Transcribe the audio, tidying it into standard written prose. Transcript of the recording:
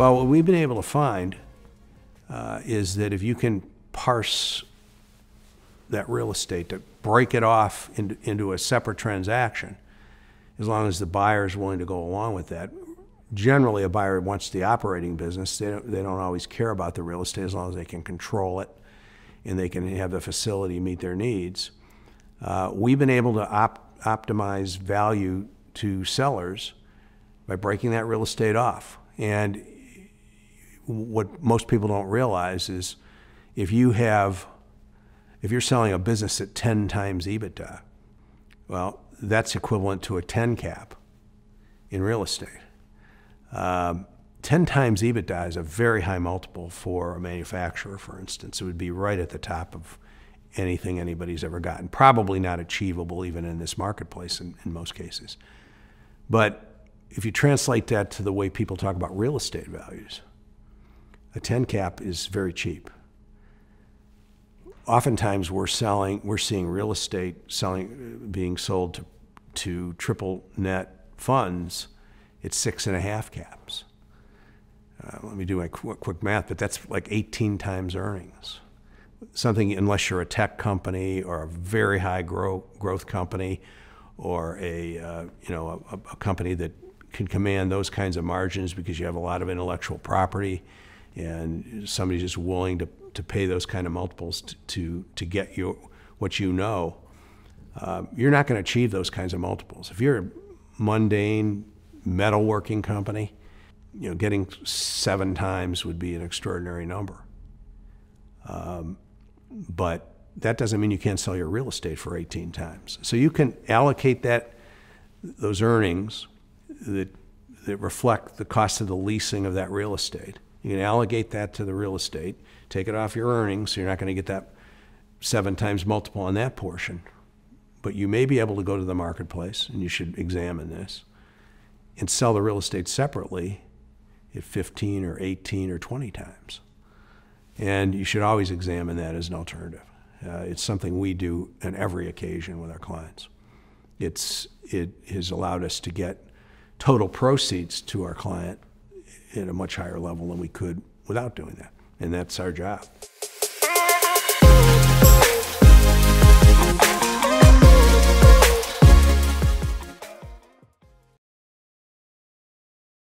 Well, what we've been able to find is that if you can parse that real estate, to break it off into a separate transaction, as long as the buyer is willing to go along with that. Generally, a buyer wants the operating business. They don't always care about the real estate as long as they can control it and they can have the facility meet their needs. We've been able to optimize value to sellers by breaking that real estate off. And what most people don't realize is if you're selling a business at 10 times EBITDA, well, that's equivalent to a 10 cap in real estate. 10 times EBITDA is a very high multiple for a manufacturer, for instance. It would be right at the top of anything anybody's ever gotten. Probably not achievable even in this marketplace in most cases. But if you translate that to the way people talk about real estate values, a 10 cap is very cheap. Oftentimes we're seeing real estate being sold to triple net funds at 6.5 caps. Let me do my quick math, but that's like 18 times earnings. Something, unless you're a tech company or a very high growth company, or a company that can command those kinds of margins because you have a lot of intellectual property, and somebody's just willing to pay those kind of multiples to get you what you know, you're not going to achieve those kinds of multiples. If you're a mundane metalworking company, getting 7 times would be an extraordinary number. But that doesn't mean you can't sell your real estate for 18 times. So you can allocate those earnings that reflect the cost of the leasing of that real estate. You can allocate that to the real estate, take it off your earnings, so you're not going to get that 7 times multiple on that portion. But you may be able to go to the marketplace, and you should examine this, and sell the real estate separately at 15 or 18 or 20 times. And you should always examine that as an alternative. It's something we do on every occasion with our clients. It has allowed us to get total proceeds to our client at a much higher level than we could without doing that. And that's our job.